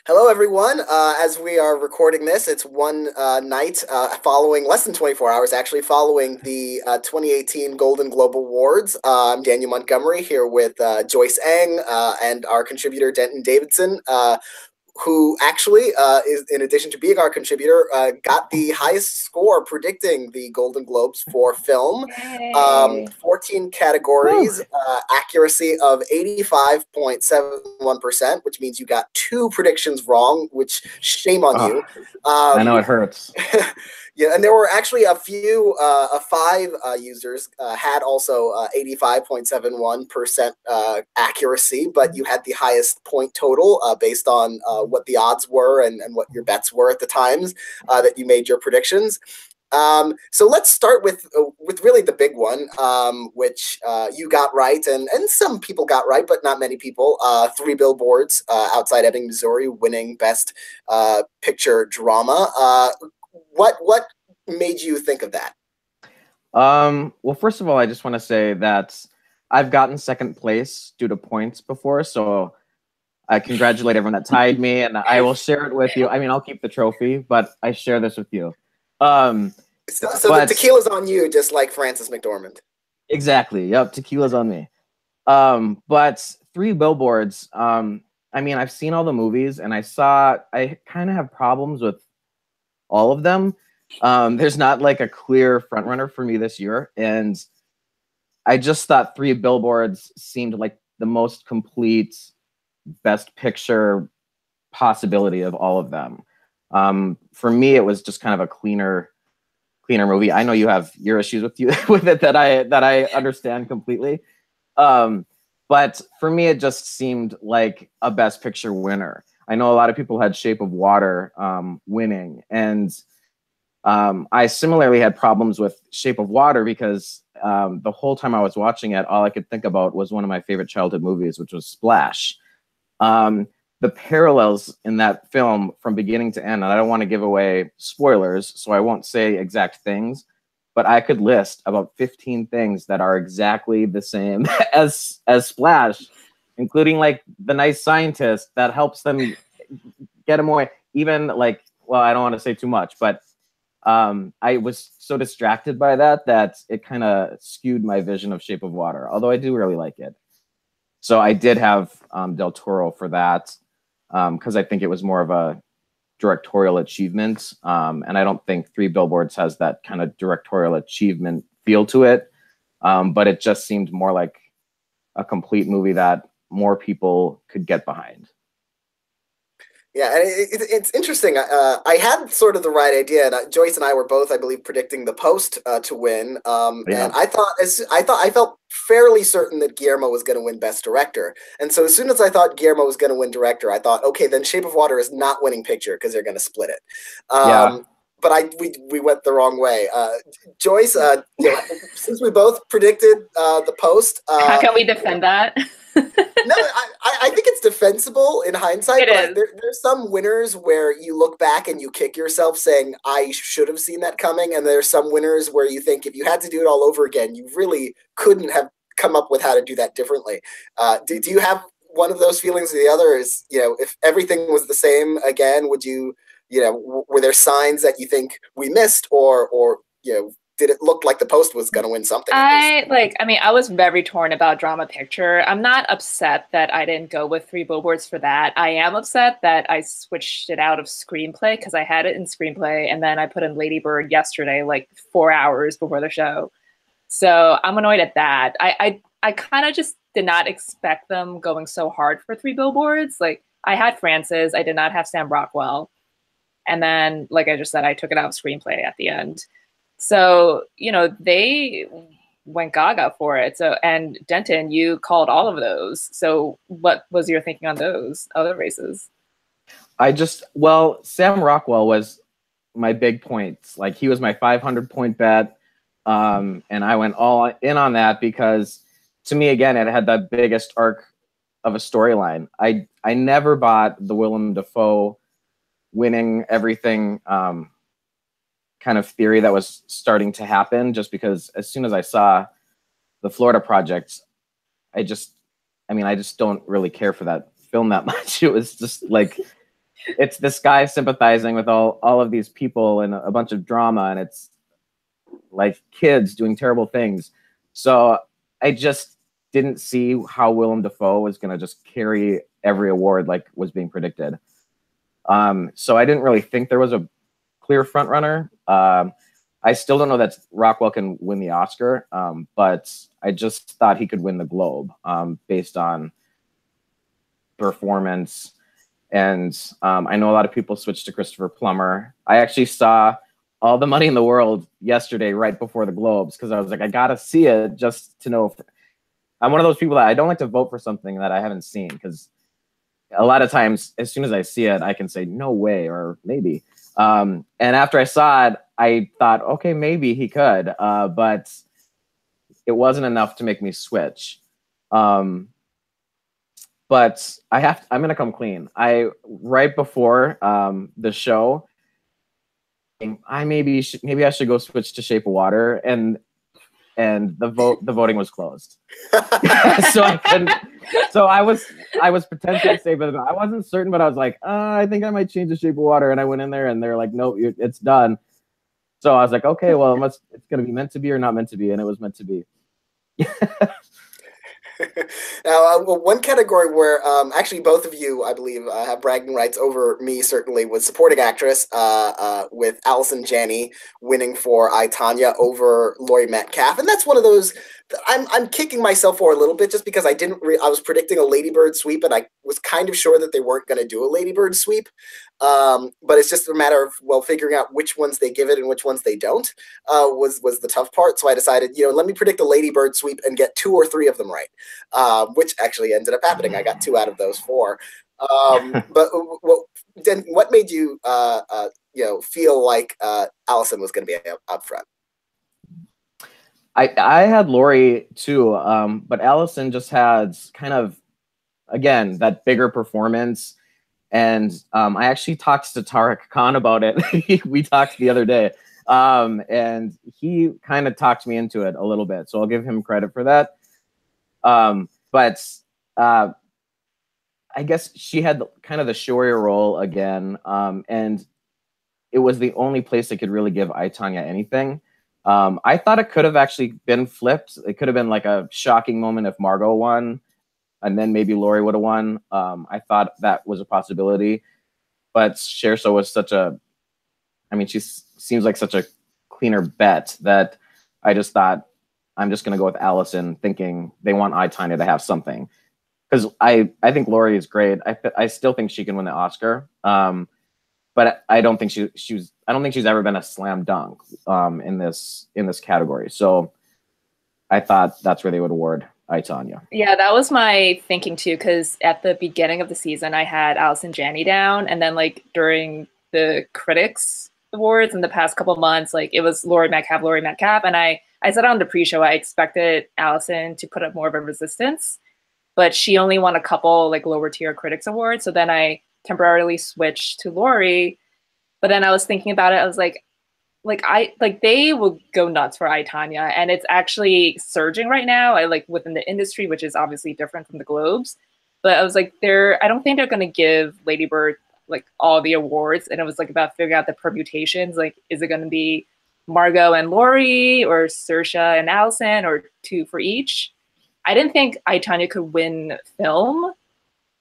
Hello, everyone. As we are recording this, it's one night following less than 24 hours, actually, following the 2018 Golden Globe Awards. I'm Daniel Montgomery here with Joyce Eng and our contributor, Denton Davidson, who actually, is in addition to being our contributor, got the highest score predicting the Golden Globes for film. Yay. 14 Woo. categories, accuracy of 85.71%, which means you got two predictions wrong, which shame on Oh, you. I know Um, it hurts. yeah, and there were actually a few, five users had also 85.71% accuracy, but you had the highest point total based on what the odds were and what your bets were at the times that you made your predictions. So let's start with really the big one, which you got right, and some people got right, but not many people. Three Billboards outside Ebbing, Missouri, winning Best Picture Drama. What made you think of that? Well, first of all, I just want to say that I've gotten second place due to points before, so I congratulate everyone that tied me, and I will share it with you. I mean, I'll keep the trophy, but I share this with you. Um, So the but tequila's on you, just like Frances McDormand. exactly, yep, tequila's on me. But Three Billboards, I mean, I've seen all the movies, and I kind of have problems with all of them. There's not like a clear front runner for me this year, and I just thought Three Billboards seemed like the most complete best picture possibility of all of them. For me, it was just kind of a cleaner movie. I know you have your issues with you with it that I understand completely. Um, but for me, it just seemed like a best picture winner. I know a lot of people had Shape of Water winning, and I similarly had problems with Shape of Water because the whole time I was watching it, all I could think about was one of my favorite childhood movies, which was Splash. Um, the parallels in that film from beginning to end, and I don't want to give away spoilers, so I won't say exact things, but I could list about 15 things that are exactly the same as Splash, including like the nice scientist that helps them get him away. Even like, well, I don't want to say too much, but I was so distracted by that it kind of skewed my vision of Shape of Water, although I do really like it. So I did have Del Toro for that because I think it was more of a directorial achievement. And I don't think Three Billboards has that kind of directorial achievement feel to it. But it just seemed more like a complete movie that more people could get behind. Yeah, and it's interesting. I had sort of the right idea, and Joyce and I were both, I believe, predicting The Post to win. And Yeah. I felt fairly certain that Guillermo was going to win Best Director. And so as soon as I thought Guillermo was going to win Director, I thought, okay, then Shape of Water is not winning Picture because they're going to split it. Yeah. But we went the wrong way. Joyce, since we both predicted The Post, How can we defend that? no, I think it's defensible in hindsight, It but is. there's some winners where you look back and you kick yourself saying, I should have seen that coming. And there's some winners where you think if you had to do it all over again, you really couldn't have come up with how to do that differently. Do you have one of those feelings or the other? Is, if everything was the same again, would you, were there signs that you think we missed or did it look like The Post was going to win something at least? I was very torn about drama picture. I'm not upset that I didn't go with Three Billboards for that. I am upset that I switched it out of screenplay because I had it in screenplay and then I put in Lady Bird yesterday, like 4 hours before the show. So I'm annoyed at that. I kind of just did not expect them going so hard for Three Billboards. Like I had Francis, I did not have Sam Rockwell. And then, like I just said, I took it out of screenplay at the end. So, they went gaga for it. So, and Denton, you called all of those. So what was your thinking on those other races? Well, Sam Rockwell was my big points. Like he was my 500 point bet. And I went all in on that because to me, again, it had the biggest arc of a storyline. I never bought the Willem Dafoe winning everything kind of theory that was starting to happen, just because as soon as I saw the Florida Project, I just don't really care for that film that much. It was just like it's this guy sympathizing with all of these people and a bunch of drama, and it's like kids doing terrible things. So I just didn't see how Willem Dafoe was going to just carry every award like was being predicted. So I didn't really think there was a clear front runner. I still don't know that Rockwell can win the Oscar, but I just thought he could win the Globe based on performance. And I know a lot of people switched to Christopher Plummer. I actually saw All the Money in the World yesterday right before the Globes because I was like, I got to see it just to know. I'm one of those people that I don't like to vote for something that I haven't seen because a lot of times, as soon as I see it, I can say, no way, or maybe. And after I saw it, I thought, okay, maybe he could, but it wasn't enough to make me switch. But I'm going to come clean. Right before the show, maybe I should go switch to Shape of Water, and the voting was closed. So I couldn't. So I was potentially safe, but I wasn't certain. But I was like, I think I might change the Shape of Water, and I went in there, and they're like, nope, it's done. So I was like, okay, well, it's going to be meant to be or not meant to be, and it was meant to be. Now, one category where actually both of you, I believe, have bragging rights over me, certainly, was supporting actress with Allison Janney winning for I, Tonya over Laurie Metcalf. And that's one of those I'm kicking myself for a little bit just because I was predicting a Ladybird sweep, and I was kind of sure that they weren't going to do a Ladybird sweep. But it's just a matter of, well, figuring out which ones they give it and which ones they don't was the tough part. So I decided, let me predict a Ladybird sweep and get 2 or 3 of them right, which actually ended up happening. I got 2 out of those 4. But then what made you, feel like Allison was going to be up front? I had Laurie too, but Allison just had kind of, again, that bigger performance. And I actually talked to Tariq Khan about it. We talked the other day, and he kind of talked me into it a little bit. So I'll give him credit for that. But I guess she had kind of the showier role again, and it was the only place that could really give I, Tonya anything. I thought it could have actually been flipped. It could have been like a shocking moment if Margot won, and then maybe Laurie would have won. I thought that was a possibility, but Scherzo was she seems like such a cleaner bet that I just thought I'm just going to go with Allison, thinking they want I, Tonya to have something. Because I think Laurie is great. I still think she can win the Oscar. But I don't think she's ever been a slam dunk in this category. So I thought that's where they would award I, Tonya. Yeah, that was my thinking too, because at the beginning of the season I had Allison Janney down, and then like during the critics awards in the past couple of months, like it was Laurie Metcalf, and I said on the pre-show I expected Allison to put up more of a resistance, but she only won a couple like lower tier critics awards. So then I temporarily switched to Laurie, but then I was thinking about it. I was like they will go nuts for I, Tonya, and it's actually surging right now. I like within the industry, which is obviously different from the Globes. But I was like, I don't think they're going to give Lady Bird like all the awards, and it was like about figuring out the permutations. Like, is it going to be Margot and Laurie, or Saoirse and Allison, or 2 for each? I didn't think I, Tonya could win film.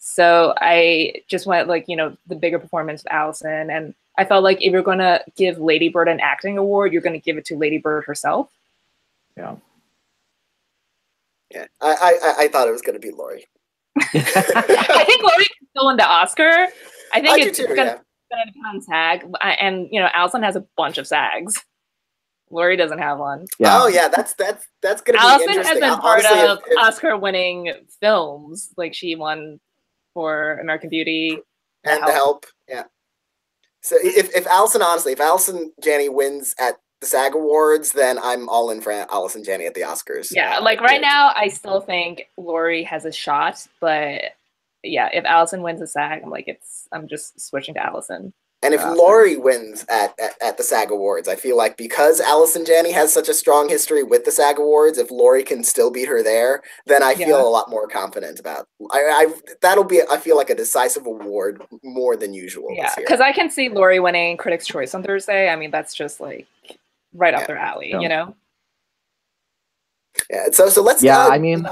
So I just went like, the bigger performance of Allison. And I felt like if you're going to give Lady Bird an acting award, you're going to give it to Lady Bird herself. Yeah. Yeah. I thought it was going to be Laurie. I think Laurie can still win the Oscar. I think it's going to depend on SAG. And, Allison has a bunch of SAGs. Laurie doesn't have one. Yeah. Oh yeah, that's going to be Allison interesting. has been part of Oscar-winning films. Like she won for American Beauty and The Help. Yeah. So if Allison Janney wins at the SAG Awards, then I'm all in for Allison Janney at the Oscars. Yeah, like right now, I still think Laurie has a shot, but yeah, if Allison wins the SAG, I'm just switching to Allison. And if Laurie wins at the SAG Awards, I feel like because Allison Janney has such a strong history with the SAG Awards, if Laurie can still beat her there, then I feel a lot more confident about. That'll be, I feel like, a decisive award more than usual. Yeah, because I can see Laurie winning Critics' Choice on Thursday. I mean, that's just like right up their alley, you know. Yeah. So let's. Yeah, I mean,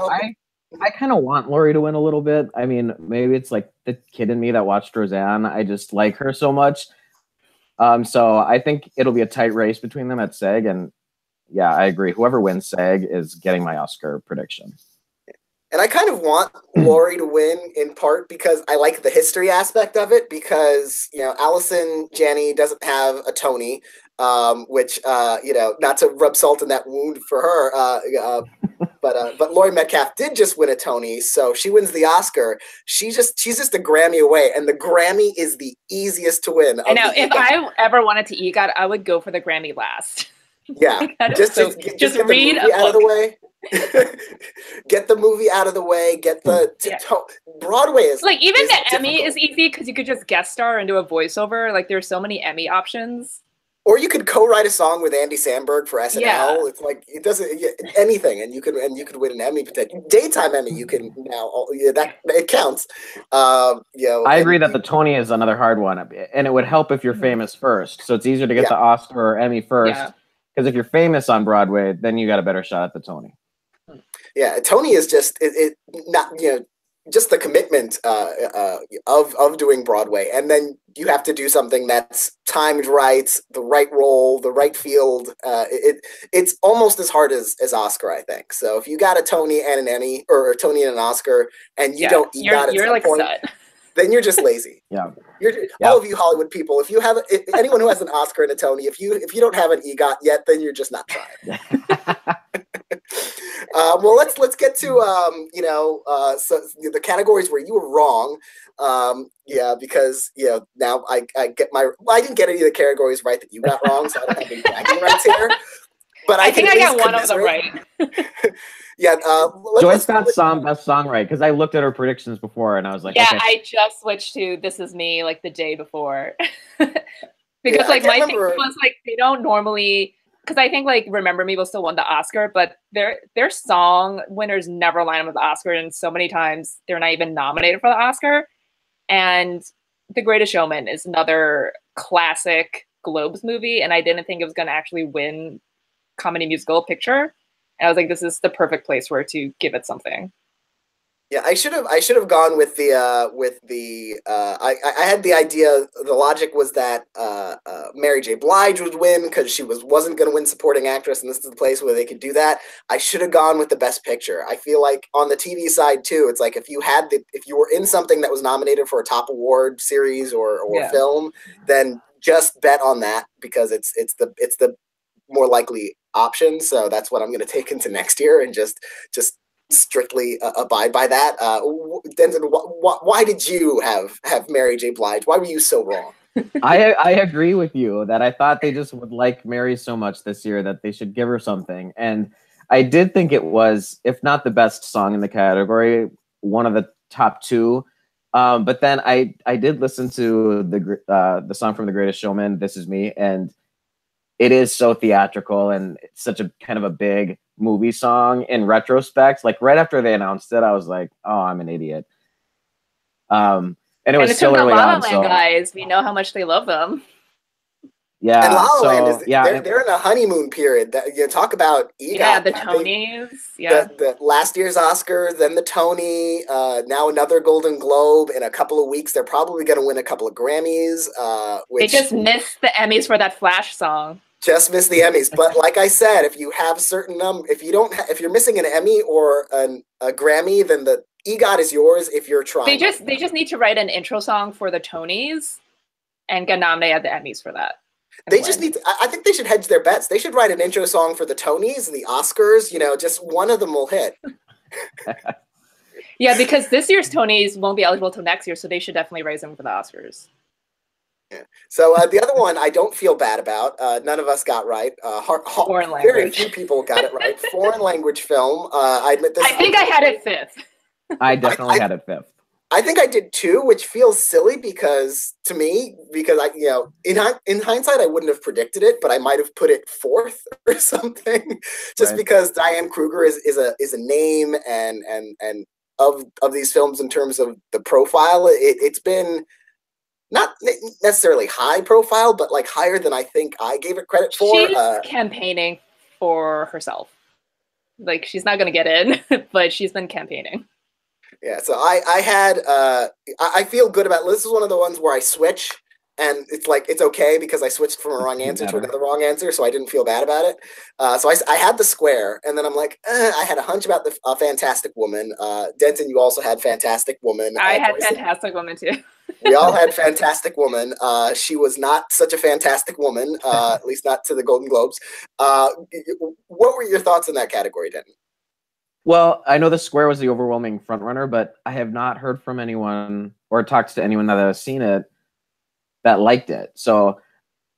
I kind of want Laurie to win a little bit. I mean, maybe it's like the kid in me that watched Roseanne. I just like her so much. So I think it'll be a tight race between them at SAG. And yeah, I agree. Whoever wins SAG is getting my Oscar prediction. And I kind of want Laurie to win in part because I like the history aspect of it because, you know, Allison Janney doesn't have a Tony, which, you know, not to rub salt in that wound for her, but Laurie Metcalf did just win a Tony, so she wins the Oscar. She's just a Grammy away, and the Grammy is the easiest to win. I know. If I ever wanted to EGOT, I would go for the Grammy last. Yeah, just read a book out of the way. Get the movie out of the way. Get the Broadway is like even the difficult. Emmy is easy because you could just guest star and do a voiceover. Like there's so many Emmy options. Or you could co-write a song with Andy Samberg for SNL. Yeah. It's like it doesn't anything, and you could win an Emmy potential. Daytime Emmy, you can now. That it counts. You know, I agree that the Tony is another hard one, and it would help if you're famous first. So it's easier to get the Oscar or Emmy first, because if you're famous on Broadway, then you got a better shot at the Tony. Yeah, Tony is just it not just the commitment of doing Broadway, and then you have to do something that's timed right, the right role, the right field. It's almost as hard as Oscar, I think. So if you got a Tony and an Emmy, or a Tony and an Oscar, and you don't EGOT at some point, then you're just lazy. All of you Hollywood people, if you have anyone who has an Oscar and a Tony, if you don't have an EGOT yet, then you're just not trying. Well, let's get to so the categories where you were wrong. Because now I get I didn't get any of the categories right that you got wrong, so I don't have any bragging rights here. But I think I got one of them right. Joyce got best song right because I looked at her predictions before and I was like, okay. I just switched to This Is Me like the day before because like my thing was like they don't normally. Because I think like Remember Me will still won the Oscar, but their song winners never line up with the Oscar, and so many times they're not even nominated for the Oscar. And The Greatest Showman is another classic Globes movie, and I didn't think it was going to actually win Comedy Musical Picture. And I was like, this is the perfect place for it to give it something. Yeah, I should have gone with the I had the idea, the logic was that Mary J. Blige would win because she wasn't going to win supporting actress, and this is the place where they could do that. I should have gone with the best picture. I feel like on the TV side too, it's like if you were in something that was nominated for a top award series or film, then just bet on that because it's the more likely option. So that's what I'm going to take into next year and just strictly abide by that. Denton, why did you have Mary J. Blige? Why were you so wrong? I agree with you that I thought they just would like Mary so much this year that they should give her something. And I did think it was, if not the best song in the category, one of the top two. But then I did listen to the song from The Greatest Showman, This Is Me, and it is so theatrical and it's such a kind of a big movie song in retrospect. Like right after they announced it, I was like, "Oh, I'm an idiot." And it was still early on. So guys, we know how much they love them. Yeah, and La La Land they're in a honeymoon period. Talk about EGOT. Yeah, the Tonys. The last year's Oscar, then the Tony. Now another Golden Globe. In a couple of weeks, they're probably going to win a couple of Grammys. They just missed the Emmys for that Flash song. Just missed the Emmys, but like I said, if you have certain if you're missing an Emmy or a Grammy, then the EGOT is yours. If you're trying, they just need to write an intro song for the Tonys and get nominated at the Emmys for that. They just need to, I think they should hedge their bets. They should write an intro song for the Tonys and the Oscars. Just one of them will hit. Yeah, because this year's Tonys won't be eligible till next year, so they should definitely raise them for the Oscars. Yeah. So the other one I don't feel bad about. None of us got right. Foreign language. Very few people got it right. Foreign language film. I admit this. I think I had it fifth. I definitely had it fifth. I think I did too, which feels silly because to me, because I, in hindsight, I wouldn't have predicted it, but I might have put it fourth or something, just Right. because Diane Kruger is a name and of these films in terms of the profile, it's been not necessarily high profile, but like higher than I think I gave it credit for. She's campaigning for herself. Like, she's not going to get in, but she's been campaigning. Yeah, so I feel good about this. Is one of the ones where I switch, and it's like it's okay because I switched from a wrong answer to another wrong answer, so I didn't feel bad about it. So I had the square, and then I'm like, I had a hunch about the Fantastic Woman. Denton, you also had Fantastic Woman. I had Joyce, Fantastic Woman too. we all had Fantastic Woman. She was not such a fantastic woman, at least not to the Golden Globes. What were your thoughts in that category, Denton? Well, I know the square was the overwhelming frontrunner, but I have not heard from anyone or talked to anyone that has seen it that liked it. So,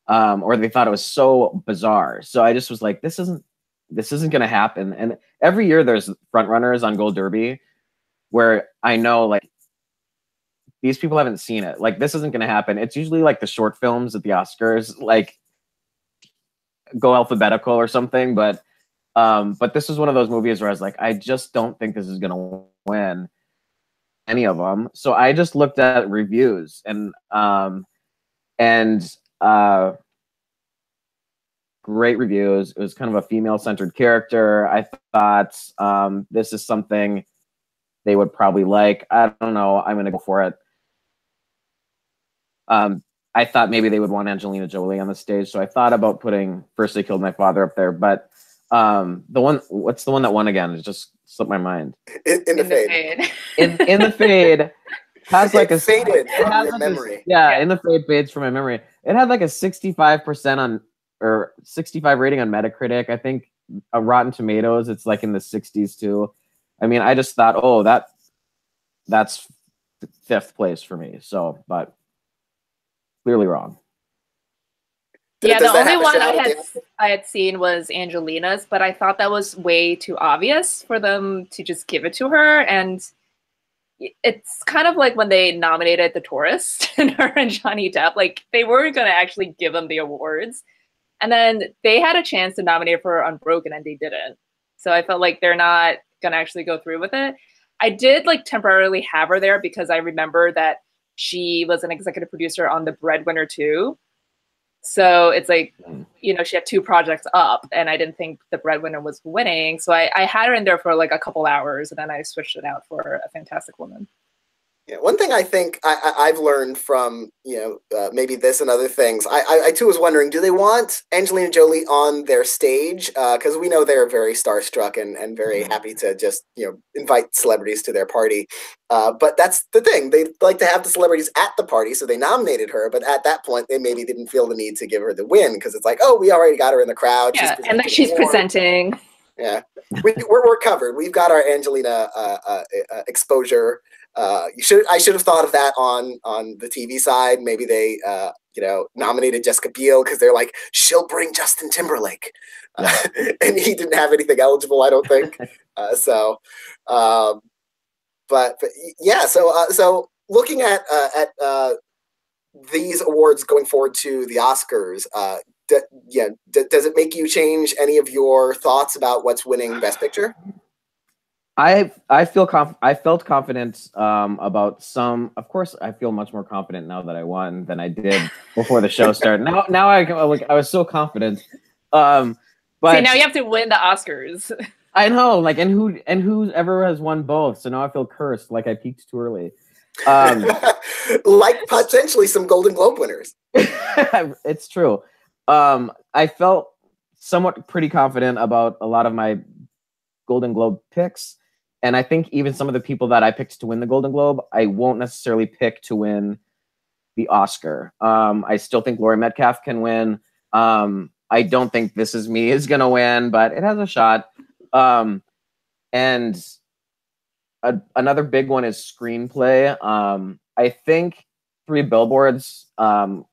or they thought it was so bizarre. So I just was like, this isn't going to happen. And every year there's frontrunners on Gold Derby where I know like these people haven't seen it. Like this isn't going to happen. It's usually like the short films at the Oscars, like go alphabetical or something, but this is one of those movies where I was like, I just don't think this is going to win any of them. So I just looked at reviews and great reviews. It was kind of a female-centered character. I thought this is something they would probably like. I don't know. I'm going to go for it. I thought maybe they would want Angelina Jolie on the stage. So I thought about putting First They Killed My Father up there, but what's the one that won again? It just slipped my mind. In the fade. In the fade has like a faded from your memory. Yeah, in the fade fades from my memory. It had like a 65% on or 65 rating on Metacritic. I think a Rotten Tomatoes, it's like in the 60s too. I mean, I just thought, oh, that's fifth place for me. So, but clearly wrong. Yeah, the only one I had seen was Angelina's, but I thought that was way too obvious for them to just give it to her. And it's kind of like when they nominated The Tourist and her and Johnny Depp, like they weren't going to actually give them the awards. And then they had a chance to nominate for Unbroken and they didn't. So I felt like they're not going to actually go through with it. I did like temporarily have her there because I remember that she was an executive producer on The Breadwinner too. So it's like, you know, she had two projects up and I didn't think The Breadwinner was winning. So I had her in there for like a couple hours and then I switched it out for A Fantastic Woman. Yeah, one thing I think I've learned from, maybe this and other things, I too was wondering, do they want Angelina Jolie on their stage? Because we know they're very starstruck and very happy to just, invite celebrities to their party. But that's the thing. They like to have the celebrities at the party, so they nominated her. But at that point, they maybe didn't feel the need to give her the win because it's like, oh, we already got her in the crowd. Yeah, and then she's presenting. Yeah, we're covered. We've got our Angelina exposure. I should have thought of that on the TV side. Maybe they nominated Jessica Biel because they're like, she'll bring Justin Timberlake, and he didn't have anything eligible, I don't think. But yeah, so looking at these awards going forward to the Oscars, does it make you change any of your thoughts about what's winning Best Picture? I felt confident about some. Of course, I feel much more confident now that I won than I did before the show started. Now I was so confident. But see, now you have to win the Oscars. I know, like, and whoever has won both. So now I feel cursed, like I peaked too early. Like potentially some Golden Globe winners. It's true. I felt somewhat pretty confident about a lot of my Golden Globe picks. And I think even some of the people that I picked to win the Golden Globe, I won't necessarily pick to win the Oscar. I still think Laurie Metcalf can win. I don't think This Is Me is going to win, but it has a shot. And another big one is screenplay. I think Three Billboards could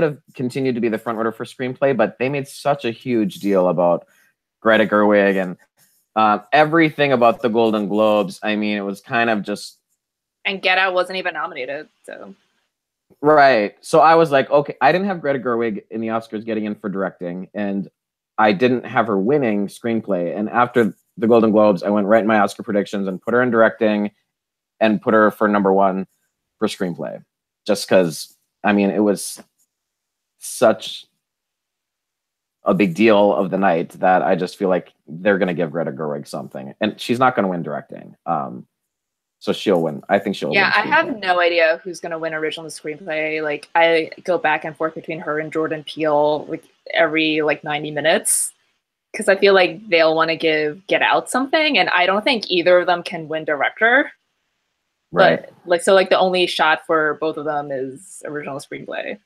have continued to be the front runner for screenplay, but they made such a huge deal about Greta Gerwig and everything about the Golden Globes. I mean, it was kind of just And Get Out wasn't even nominated, so. Right. So I was like, okay, I didn't have Greta Gerwig in the Oscars getting in for directing, and I didn't have her winning screenplay. And after the Golden Globes, I went right in my Oscar predictions and put her in directing and put her for #1 for screenplay. Just because, I mean, it was such a big deal of the night that I just feel like they're going to give Greta Gerwig something. And she's not going to win directing. So she'll win. I think she'll win. Yeah, I have no idea who's going to win original screenplay. Like, I go back and forth between her and Jordan Peele like every like 90 minutes because I feel like they'll want to give Get Out something, and I don't think either of them can win director. Right. But like, so like the only shot for both of them is original screenplay.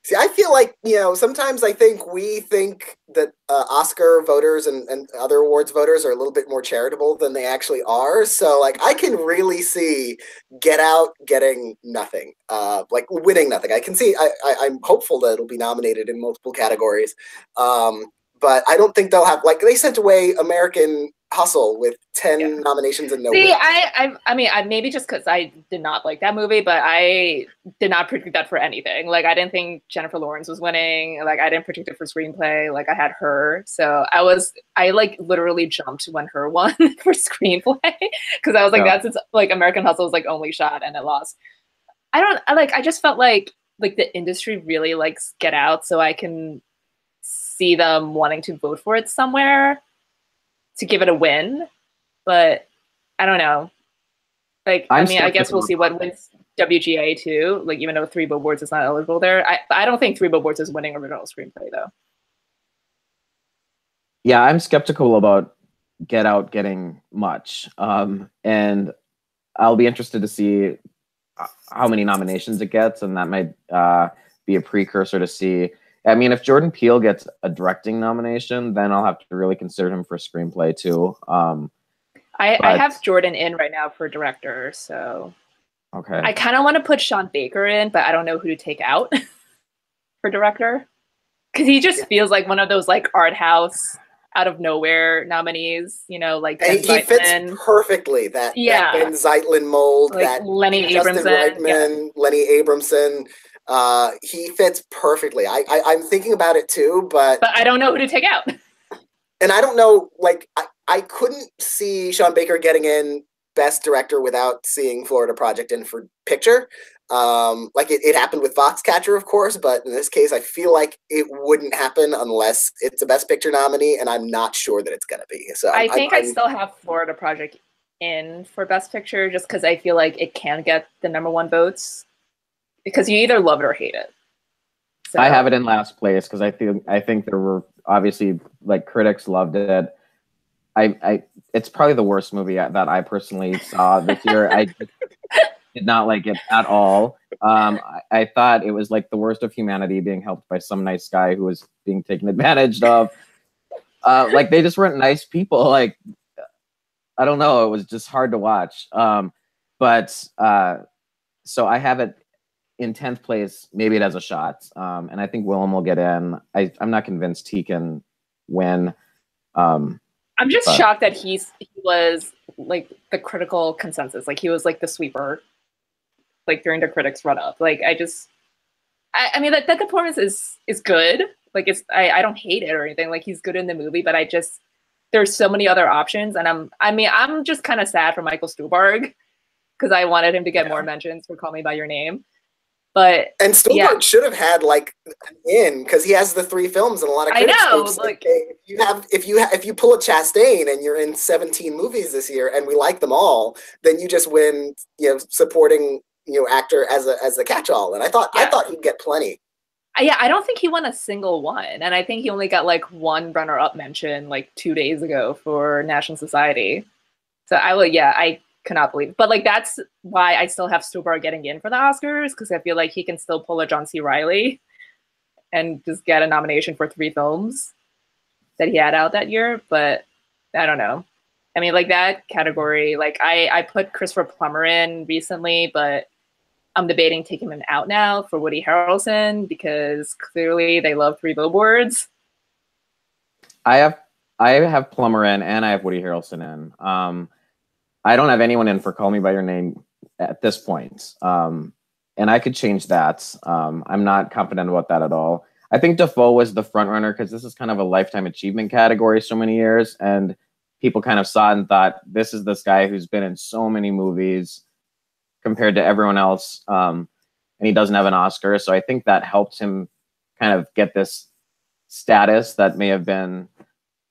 See, I feel like, sometimes I think we think that Oscar voters and other awards voters are a little bit more charitable than they actually are. So, like, I can really see Get Out getting nothing, like winning nothing. I can see, I'm hopeful that it'll be nominated in multiple categories. But I don't think they'll have, like, they sent away American Hustle with 10 nominations and no wins. I mean, maybe just because I did not like that movie, but I did not predict that for anything. Like, I didn't think Jennifer Lawrence was winning. Like, I didn't predict it for screenplay. Like, I had her. So I like literally jumped when her won for screenplay because I was like, that's like American Hustle's like only shot and it lost. I just felt like the industry really likes Get Out, so I can see them wanting to vote for it somewhere to give it a win, but I don't know. Like, I mean, I guess we'll see what wins WGA too. Like, even though Three Billboards is not eligible there, I don't think Three Billboards is winning original screenplay though. Yeah, I'm skeptical about Get Out getting much, and I'll be interested to see how many nominations it gets, and that might be a precursor to see. I mean, if Jordan Peele gets a directing nomination, then I'll have to really consider him for screenplay too. I have Jordan in right now for director, so okay. I kind of want to put Sean Baker in, but I don't know who to take out for director because he just feels like one of those like art house out of nowhere nominees, like and he fits perfectly that Ben Zeitlin mold, like that Lenny Justin Abramson, Reitman, Lenny Abramson. He fits perfectly. I'm thinking about it too, but I don't know who to take out. And I don't know, like, I couldn't see Sean Baker getting in Best Director without seeing Florida Project in for picture. Like it happened with Foxcatcher, of course, but in this case, I feel like it wouldn't happen unless it's a Best Picture nominee, and I'm not sure that it's going to be. So I think I still have Florida Project in for Best Picture just because I feel like it can get the #1 votes because you either love it or hate it. So. I have it in last place because I think there were obviously like critics loved it. It's probably the worst movie that I personally saw this year. I did not like it at all. I thought it was like the worst of humanity being helped by some nice guy who was being taken advantage of. Like they just weren't nice people. Like I don't know. It was just hard to watch. But so I have it in 10th place. Maybe it has a shot. And I think Willem will get in. I'm not convinced he can win. I'm just shocked that he was like the critical consensus. Like he was like the sweeper, like during the critics run up. Like I mean that performance is good. Like I don't hate it or anything. Like he's good in the movie, but there's so many other options. And I'm just kind of sad for Michael Stuhlbarg because I wanted him to get more mentions for Call Me by Your Name. And Stuhlbarg should have had like an in because he has the 3 films and a lot of critics. I know. Like, if you pull a Chastain and you're in 17 movies this year and we like them all, then you just win, supporting actor as a catch-all. And I thought he'd get plenty. Yeah, I don't think he won a single one, and I think he only got like 1 runner-up mention like 2 days ago for National Society. So I cannot believe it. But like that's why I still have Stuhlbarg getting in for the Oscars because I feel like he can still pull a John C. Reilly and just get a nomination for 3 films that he had out that year. But I don't know. I mean, like that category, like I put Christopher Plummer in recently, but I'm debating taking him out now for Woody Harrelson because clearly they love 3 Billboards. I have Plummer in and I have Woody Harrelson in. I don't have anyone in for Call Me by Your Name at this point. And I could change that. I'm not confident about that at all. I think Dafoe was the front runner because this is kind of a lifetime achievement category so many years, and people kind of saw it and thought, this is this guy who's been in so many movies compared to everyone else, and he doesn't have an Oscar. So I think that helped him kind of get this status that may have been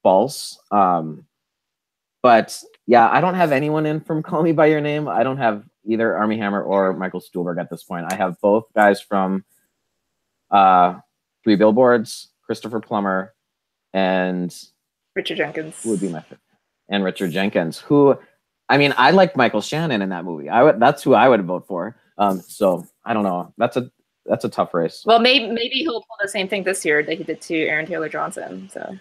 false. But yeah, I don't have anyone in from Call Me by Your Name. I don't have either Armie Hammer or Michael Stuhlbarg at this point. I have both guys from Three Billboards, Christopher Plummer, and Richard Jenkins. Who would be my favorite? And Richard Jenkins, who, I mean, I like Michael Shannon in that movie. That's who I would vote for. So I don't know. That's a tough race. Well, maybe he'll pull the same thing this year that he did to Aaron Taylor Johnson. So.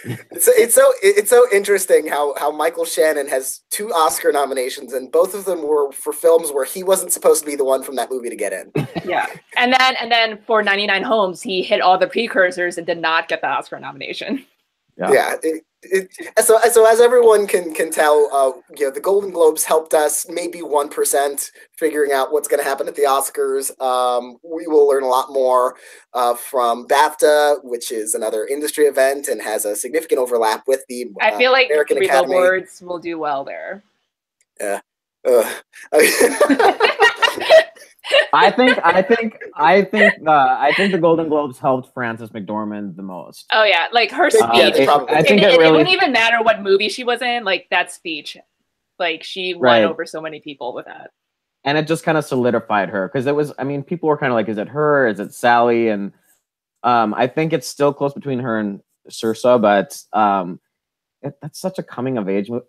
It's so interesting how Michael Shannon has 2 Oscar nominations, and both of them were for films where he wasn't supposed to be the one from that movie to get in. Yeah, and then for 99 Homes, he hit all the precursors and did not get the Oscar nomination. Yeah. So as everyone can tell, the Golden Globes helped us maybe 1% figuring out what's going to happen at the Oscars. We will learn a lot more from BAFTA, which is another industry event and has a significant overlap with the I feel like American Three Academy. Billboards will do well there. Yeah. I think the Golden Globes helped Frances McDormand the most. Oh yeah, like her speech. I think it wouldn't even matter what movie she was in. Like that speech, like she won over so many people with that. And it just kind of solidified her because it was. I mean, people were kind of like, "Is it her? Is it Sally?" And I think it's still close between her and Saoirse, but that's such a coming of age movie.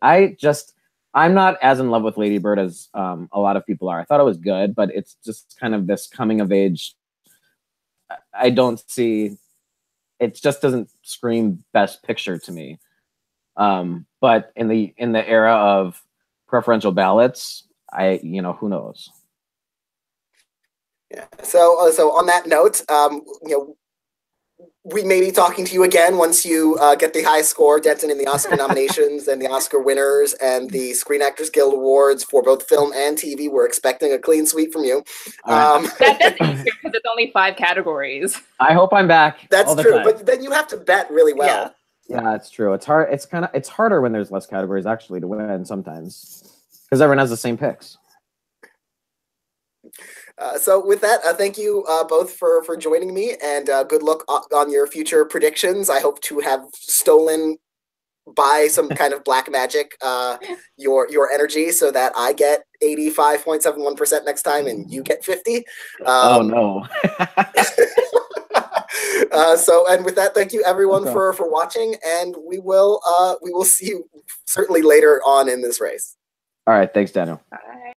I'm not as in love with Lady Bird as a lot of people are. I thought it was good, but it's just kind of this coming of age. I don't see, it just doesn't scream best picture to me. But in the era of preferential ballots, who knows? Yeah. So on that note, we may be talking to you again once you get the high score, Denton, in the Oscar nominations and the Oscar winners and the Screen Actors Guild Awards for both film and TV. We're expecting a clean sweep from you. That's easier because it's only 5 categories. I hope I'm back. That's true, but then you have to bet really well. Yeah, it's true. It's hard. It's harder when there's less categories actually to win sometimes because everyone has the same picks. So with that, thank you both for joining me, and good luck on your future predictions. I hope to have stolen by some kind of black magic your energy so that I get 85.71% next time and you get 50. Oh no. And with that, thank you everyone for watching, and we will see you certainly later on in this race. All right, thanks, Daniel. Bye.